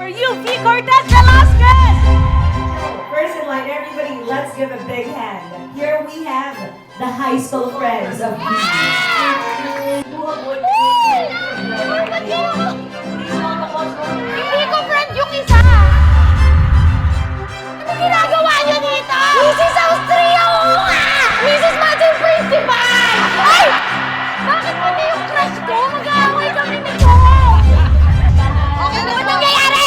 for you, V. Cortez Velasquez! First in line, everybody, let's give a big hand. Here we have the high school friends of Hindi ko friend yung isa! Ano ginagawa niyo dito? Mrs. Austria, oo nga! Mrs. Madam Principal! Ay! Bakit pati yung crush ko? Mag-aaway kami nito! Okay, ano ba nangyayari?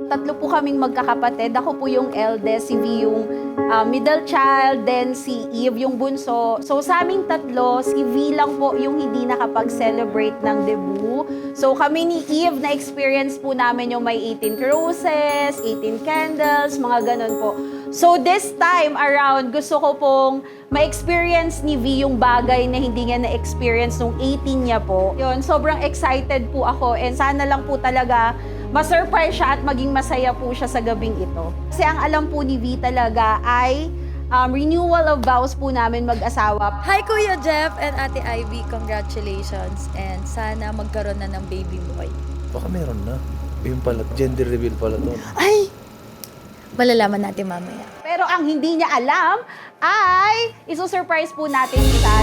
Tatlo po kaming magkakapatid. Ako po yung eldest, si V yung middle child, then si Eve yung bunso. So sa aming tatlo, si V lang po yung hindi nakapag-celebrate ng debut. So kami ni Eve, na-experience po namin yung may 18 roses, 18 candles, mga ganun po. So this time around, gusto ko pong ma-experience ni V yung bagay na hindi niya na-experience nung 18 niya po. Yun, sobrang excited po ako and sana lang po talaga ma-surprise siya at maging masaya po siya sa gabing ito. Kasi ang alam po ni V talaga ay renewal of vows po namin mag-asawa. Hi Kuya Jeff and Ate Ivy, congratulations and sana magkaroon na ng baby boy. Baka meron na. Yung pala, gender reveal pala to. Ay! Malalaman natin mamaya. Pero ang hindi niya alam ay isusurprise po natin siya.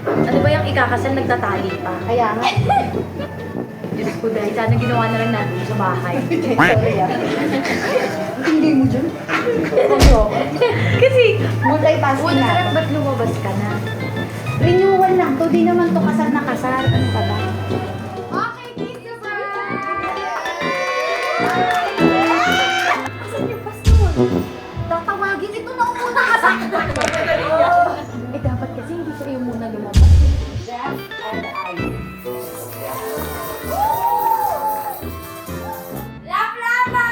Ano ba yung ikakasal nagtatali pa? Kaya nga. Diyos ko dahil sana ginawa na lang natin sa bahay. Sorry ah. Hindi mo dyan. Kasi, Multitasking una na. sarap ba't lumabas ka na? Renewal lang to. Di naman to kasal na kasal. Ano pa ba? Okay, kiss the bride! Asan yung pastor? Tatawagin ito na una kasi! Eh dapat kasi hindi sa'yo muna lumabas. Jeff and Ivy. Lap-lapa!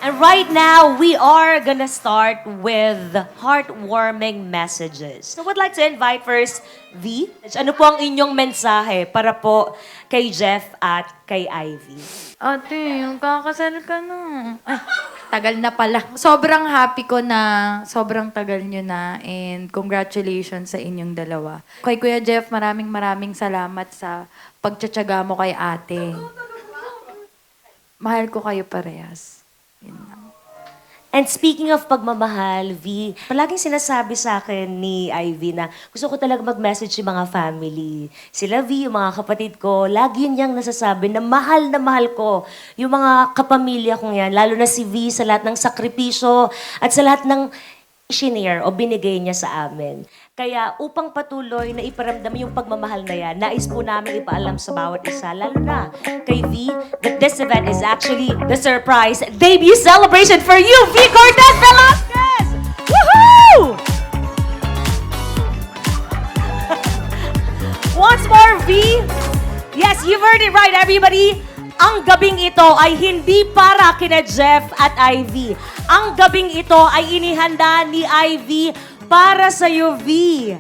And right now, we are gonna start with heartwarming messages. So, would like to invite first V. Ano po ang inyong mensahe para po kay Jeff at kay Ivy? Ate, yung kakasal ka na. Ay, tagal na pala. Sobrang happy ko na sobrang tagal nyo na and congratulations sa inyong dalawa. Kay Kuya Jeff, maraming salamat sa pagtsatsaga mo kay ate. Mahal ko kayo parehas. Yun lang. And speaking of pagmamahal, V, palaging sinasabi sa akin ni Ivy na gusto ko talaga mag-message yung mga family. Sila V, yung mga kapatid ko, lagi niyang nasasabi na mahal ko yung mga kapamilya kong yan, lalo na si V sa lahat ng sakripisyo at sa lahat ng shinare o binigay niya sa amin. Kaya upang patuloy na iparamdam yung pagmamahal na yan, nais po namin ipaalam sa bawat isa, lalo na kay V, that this event is actually the surprise debut celebration for you, V. Cortez Velasquez! Woohoo! Once more, V. Yes, you've heard it right, everybody. Ang gabing ito ay hindi para kina Jeff at Ivy. Ang gabing ito ay inihanda ni Ivy para sa iyo, V.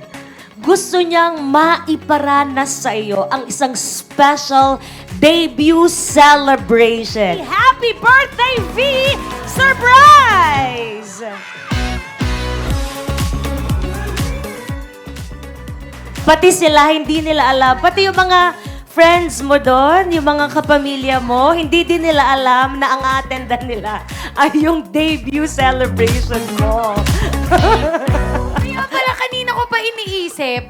Gusto niyang maiparanas sa iyo ang isang special debut celebration. Happy birthday, V! Surprise! Pati sila, hindi nila alam. Pati yung mga friends mo doon, yung mga kapamilya mo, hindi din nila alam na ang attendan nila ay yung debut celebration mo. Kaya pala kanina ko pa iniisip,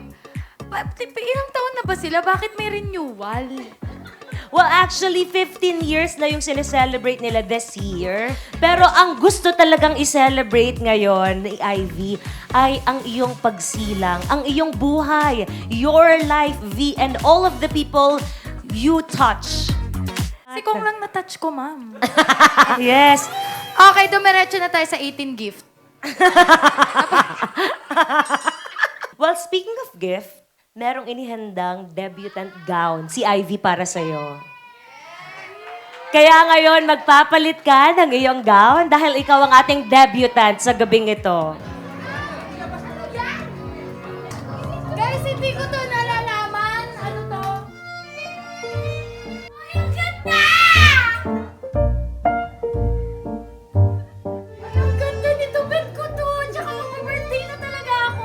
ilang taon na ba sila? Bakit may renewal? Well, actually, 15 years na yung sineselebrate nila this year. Pero ang gusto talagang i-celebrate ngayon ni Ivy ay ang iyong pagsilang, ang iyong buhay, your life, V, and all of the people you touch. Si Kong lang na-touch ko, ma'am. Yes. Okay, dumiretso na tayo sa 18 gift. Well, speaking of gift, merong inihandang debutant gown si Ivy para sa'yo. Kaya ngayon, magpapalit ka ng iyong gown dahil ikaw ang ating debutant sa gabing ito. Guys, hindi ko to nalalaman. Ano to? Ay, ang ganda! Ay, ang ganda nito. Bet ko to. Tsaka mag-birthday na talaga ako.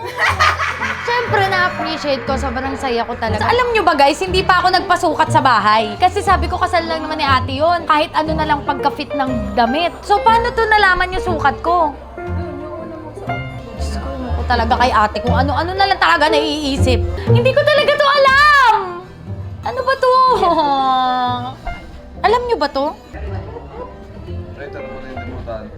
Siyempre, na-appreciate ko. Sobrang saya ko talaga. Alam nyo ba guys, hindi pa ako nagpasukat sa bahay. Kasi sabi ko, kasal lang naman ni ate yun. Kahit ano na lang pagka-fit ng damit. So, paano to nalaman yung sukat ko? Diyos ko talaga kay ate kung ano-ano na lang talaga naiisip. Hindi ko talaga to alam! Ano ba to? Alam nyo ba to?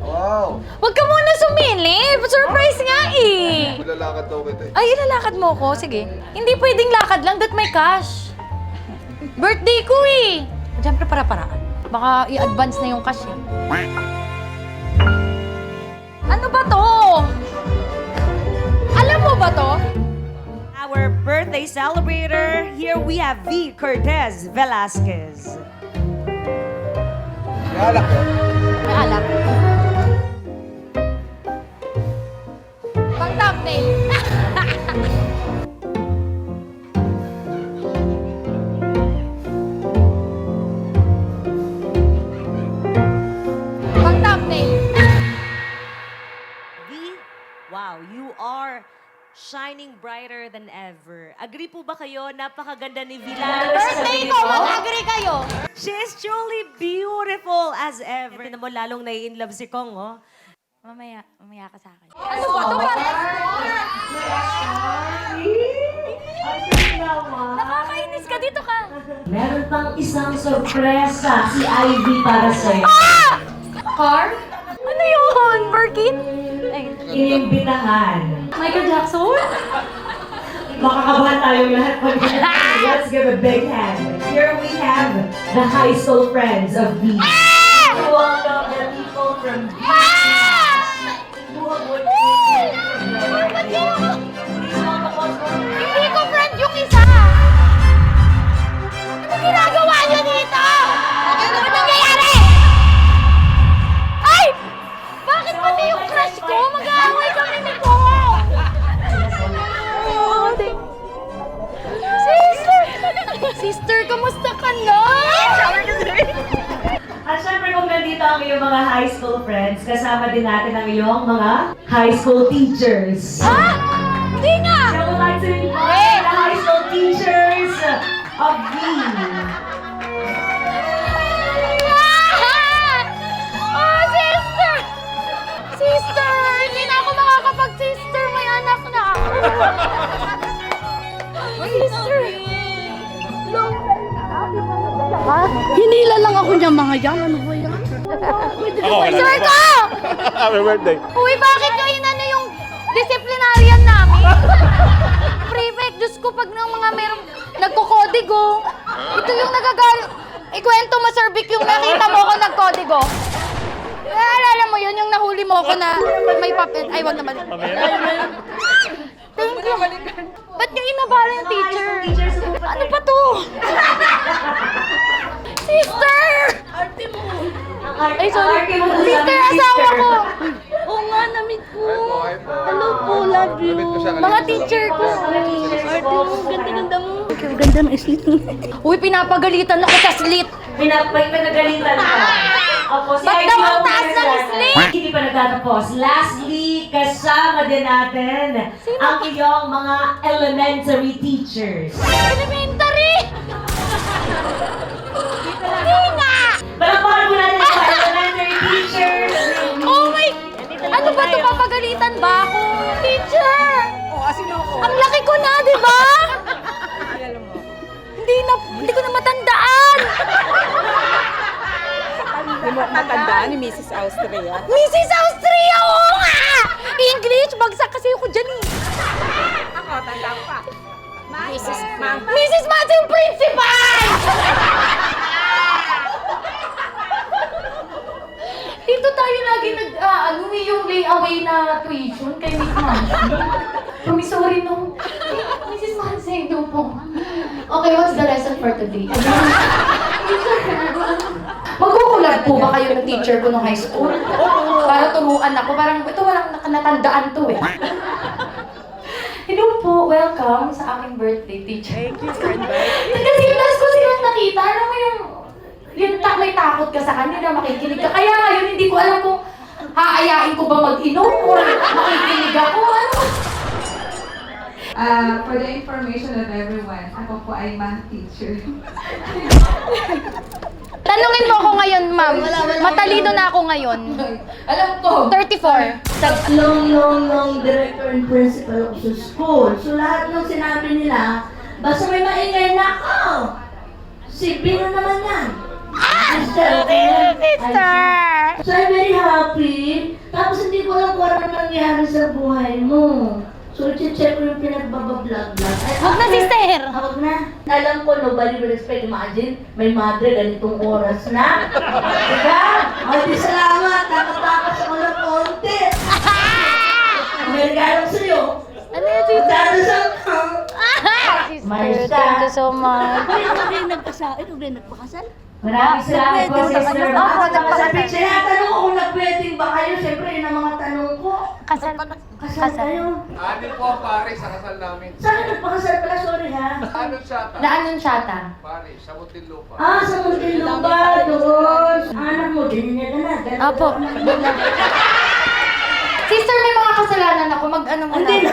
Wow! Huwag ka muna sumilip! Surprise nga eh! Ilalakad daw kita Ay, ilalakad mo ko? Sige. Hindi pwedeng lakad lang, that may cash. Birthday ko eh. Siyempre, para-paraan. Baka i-advance na yung cash eh. Ano ba to? Alam mo ba to? Our birthday celebrator, here we have V. Cortez Velasquez. Alak ko. May alak. Pang thumbnail. Pang thumbnail. V, wow, you are shining brighter than ever. Agree po ba kayo? Napakaganda ni V. Birthday ko, mag-agree kayo. She is truly beautiful as ever. Tignan mo, lalong nai-inlove si Kong, oh. Mamaya ka sa akin. Ano ba to? Nakakainis ka, dito ka. Meron pang isang sorpresa si Ivy para sa'yo. Car? Ano yun? Birkin? Ay, Inimbitahan. Michael Jackson? Makakabahan tayong lahat pag let's give a big hand. Here we have the high school friends of V. To welcome the people from V. Who would Hindi ko friend yung isa. Ano ginagawa niyo dito? Ano nangyayari? Ay! Bakit pati yung crush ko? Mag-aaway kami ni Ko. Sister, kamusta ka na? At syempre kung nandito ang iyong mga high school friends, kasama din natin ang iyong mga high school teachers. Ha? Hindi nga! I would like to invite the high school teachers of V. Oh, sister! Sister! Hindi na ako makakapag-sister. May anak na ako. Sister! Hinila lang ako niya mga yan. Ano ba yan? Sir ko! Happy birthday! Uy, bakit nyo inano yung disciplinarian namin? Prefect, Diyos ko, pag ng mga merong nagkukodigo, ito yung nagagalit. Ikwento mo, Sir Vic, yung nakita mo ko nagkodigo. Naalala mo yun, yung nahuli mo ko na may papel. Ay, wag naman. Thank you. Ba't nyo inabala yung teacher? Ano ba to? Sister! Ay, sorry. Sister, asawa ko! Oo nga, namit ko. Hello po, love you. Mga teacher ko. Arte mo, ganda-ganda mo. Ang ganda ng islit mo. Uy, pinapagalitan ako sa slit. Pinagalitan ka. Opo, si Ba't Ivy daw ang Hope taas ng Reserve. sling? Hindi pa nagtatapos. Lastly, kasama din natin ang iyong mga elementary teachers. Elementary! Hindi nga! Palakpakan mo natin ang mga elementary teachers. Oh my... Ano ba ito? Papagalitan ba ako? Teacher! Ang laki ko na, di ba? Hindi ko na matandaan! matandaan ni Mrs. Austria. Mrs. Austria, oo nga! English, bagsak kasi ako dyan eh. Ako, tanda ko pa. Mrs. Matthew Principal! Dito tayo lagi yung layaway na tuition kay Miss Mansi. Promissory nung Mrs. Mansi, do po. Okay, what's the lesson for today? Magkukulab po ba kayo ng teacher ko nung high school? Para turuan ako, parang ito walang natandaan to eh. Hello po, welcome sa aking birthday, teacher. Thank you for inviting. Kasi last ko silang nakita, alam mo yung may takot ka sa kanila, makikinig ka. Kaya ngayon, hindi ko alam kung haayain ko ba mag-inom or makikinig ako. Ano? For the information of everyone, ako po ay math teacher. Tanungin mo ako ngayon, ma'am. Matalino na ako ngayon. Alam ko. 34. Long director and principal ako sa school. So lahat ng sinabi nila, basta may maingay na ako. Si Pino naman yan. Sister. So I'm very happy. Tapos hindi ko alam kung ano nangyari sa buhay mo. So i-check ko yung pinagbabablog. Huwag na, sister. Huwag na. Alam ko, nobody will expect. Imagine, may madre ganitong oras na. Diba? Maraming salamat. Nakatakas ako ng konti. May regalo sa'yo. Ano yun, sister? Dadasal ka. Sister, thank you so much. Ikaw ba nagpakasal? Maraming salamat po, sister. Opo, nagpakasal. Tinatanong ko kung nag-wedding ba kayo. Siyempre, yun ang mga tanong ko. Kasal. Kasal kayo. Anin po ang pare sa kasal namin. Saan ka nagpakasal pala? Sorry ha. Anunsiyata. Naanunsyata. Pare, sa Muntinlupa. Sa Muntinlupa, doon. Anak mo, ganyan na na. Opo. Sister, may mga kasalanan ako. Mag-ano muna. Hindi na.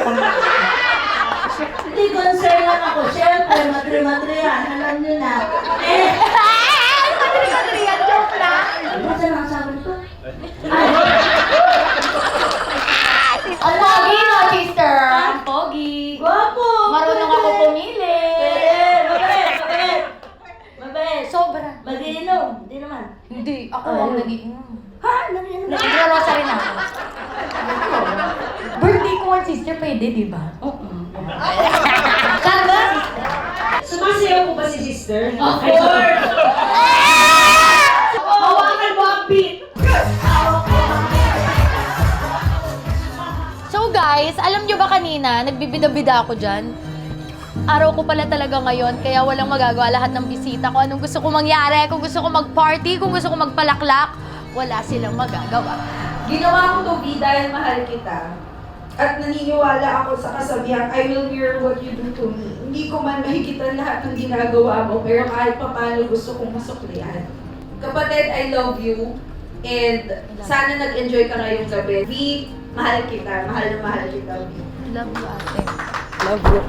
Hindi concern lang ako. Siyempre, madre-madre yan. Alam nyo na. Madri-madri yan. Joke lang. Saan ang sabi ko? Ang pogi, no, sister? Ang pogi. Guwapo! Marunong ako pumili. Mabait! Sobra. Mag-iinom. Hindi naman. Hindi. Ako ang nag-iinom. Ha? Nag-iinom? Nag-rosary na ako. Birthday ko ang sister, pwede, di ba? Saan ba? Sumasayaw ko ba si sister? Of course! Hawakan mo ang beat! So guys, alam nyo ba kanina, nagbibida-bida ako dyan? Araw ko pala talaga ngayon, kaya walang magagawa lahat ng bisita ko. Anong gusto ko mangyari, kung gusto ko mag-party, kung gusto ko magpalaklak, wala silang magagawa. Ginawa ko to be dahil mahal kita. At naniniwala ako sa kasabihan, I will mirror what you do to me. Hindi ko man mahigitan lahat ng ginagawa mo, pero kahit papano gusto kong masuklian. Kapatid, I love you. And sana nag-enjoy ka ngayong gabi. V, mahal kita. Mahal na mahal kita, V. Love you, ate. Love you.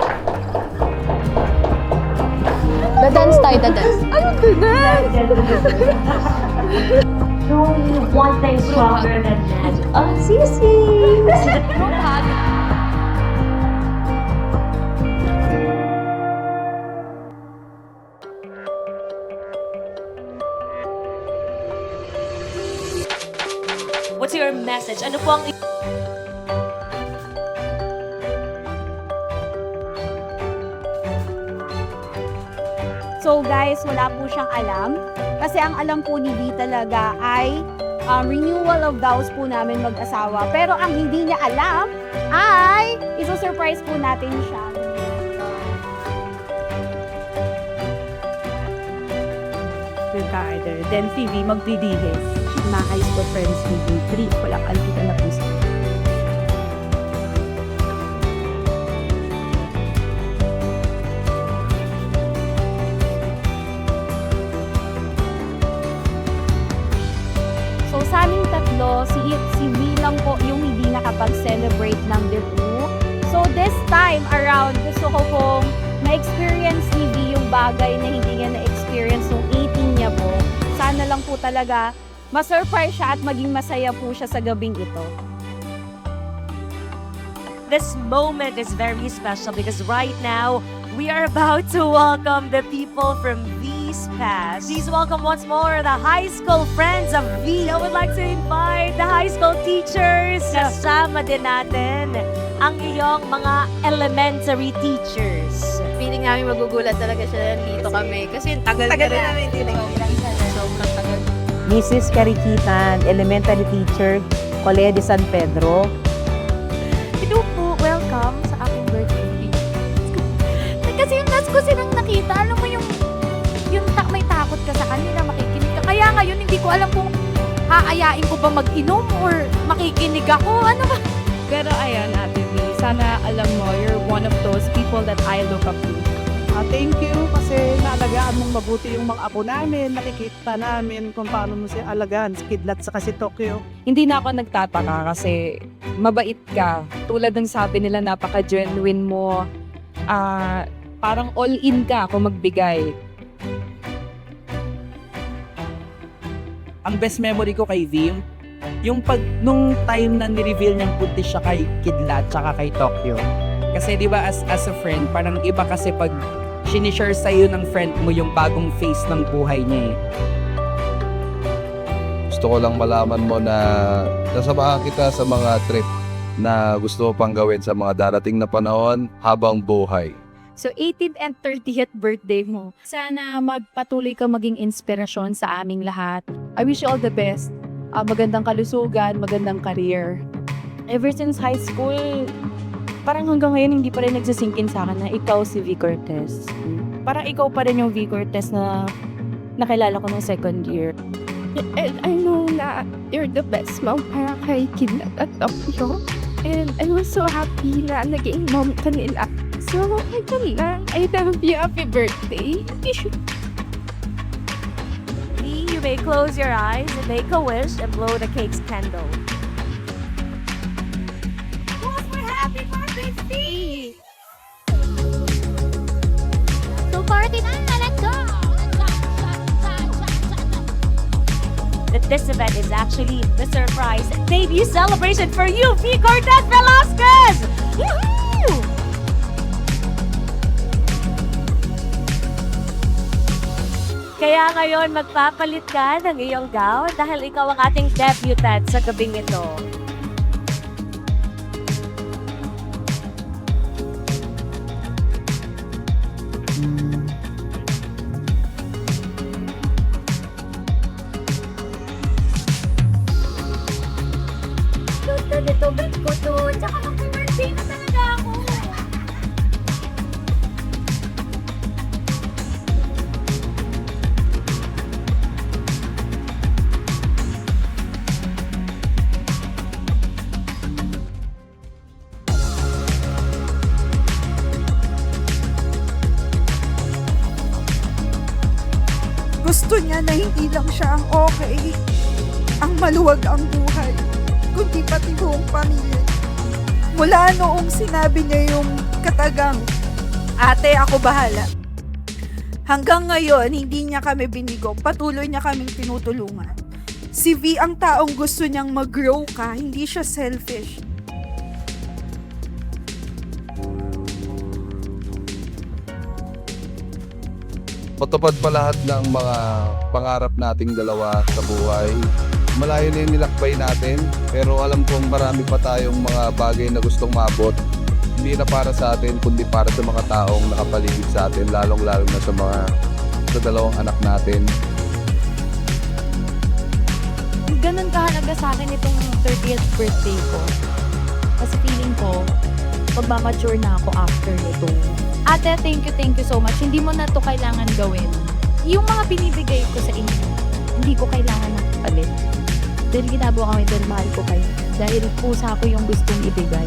Da-dance tayo, da-dance. Truly, one thing stronger than magic. Oh, Sisi! Group hug. What's your message? Ano po ang So guys, wala po siyang alam. Kasi ang alam po ni V talaga ay renewal of vows po namin mag-asawa. Pero ang hindi niya alam ay iso-surprise po natin siya. Ricardo, then si V magdidihis. Mga high school friends ni V3, walang alkita na po siya. So sa aming tatlo, si V lang po yung hindi nakapag-celebrate ng debut. So this time around, gusto ko pong ma-experience ni V yung bagay na hindi niya na-experience nung 18 niya po. Sana lang po talaga ma-surprise siya at maging masaya po siya sa gabing ito. This moment is very special because right now, we are about to welcome the people from V's days pass, please welcome once more the high school friends of V. I would like to invite the high school teachers. Kasama din natin ang iyong mga elementary teachers. Feeling namin magugulat talaga siya dito kami. Kasi tagal na namin dito. Sobrang tagal. Mrs. Cariquitan, elementary teacher, Colegio de San Pedro. Hello po, welcome sa aking birthday. Kasi yung last ko silang nakita, alam mo yung may takot ka sa kanila, makikinig ka. Kaya ngayon, hindi ko alam kung haayain ko ba mag-inom or makikinig ako. Ano ba? Pero ayan, Ate V, sana alam mo, you're one of those people that I look up to. Thank you kasi naalagaan mong mabuti yung mga apo namin. Nakikita namin kung paano mo siya alagaan. Si Kidlat sa kasi Tokyo. Hindi na ako nagtataka kasi mabait ka. Tulad ng sabi nila, napaka-genuine mo. Parang all-in ka kung magbigay. Ang best memory ko kay V, yung nung time na ni-reveal niyang buntis siya kay Kidlat tsaka kay Tokyo. Kasi di ba as a friend, parang iba kasi pag sinishare sa'yo ng friend mo yung bagong face ng buhay niya eh. Gusto ko lang malaman mo na nasamahan kita sa mga trip na gusto mo pang gawin sa mga darating na panahon habang buhay. So 18th and 30th birthday mo. Sana magpatuloy ka maging inspirasyon sa aming lahat. I wish you all the best. Magandang kalusugan, magandang career. Ever since high school, parang hanggang ngayon hindi pa rin nagsisingkin sa akin na ikaw si V. Cortez. Parang ikaw pa rin yung V. Cortez na nakilala ko nung second year. And I know na you're the best mom para kay Kidlat at Tokyo. And I was so happy na naging mom ka nila. So, ito lang. I love you. Happy birthday. You may close your eyes and make a wish and blow the cake's candle. Happy birthday! So party na, let's go! That this event is actually the surprise debut celebration for you, V. Cortez Velasquez! Woohoo! Kaya ngayon magpapalit ka ng iyong gown dahil ikaw ang ating debutant sa gabing ito. Gusto nito, bet ko to. Tsaka mag-birthday na talaga ako. Gusto niya na hindi lang siya ang okay, ang maluwag ang buhay, kundi pati buong pamilya. Mula noong sinabi niya yung katagang, "Ate, ako bahala." Hanggang ngayon, hindi niya kami binigo. Patuloy niya kaming tinutulungan. Si V ang taong gusto niyang mag-grow ka, hindi siya selfish. Patupad pa lahat ng mga pangarap nating dalawa sa buhay. Malayo na yung nilakbay natin, pero alam kong marami pa tayong mga bagay na gustong maabot. Hindi na para sa atin, kundi para sa mga taong nakapaligid sa atin, lalong-lalo na sa dalawang anak natin. Ganun kahalaga sa akin itong 30th birthday ko. Kasi feeling ko, magmamature na ako after nito. Ate, thank you so much. Hindi mo na to kailangan gawin. Yung mga binibigay ko sa inyo, hindi ko kailangan na palit. Dahil ginagawa kami dahil mahal ko kayo. Dahil pusa ko yung gustong ibigay.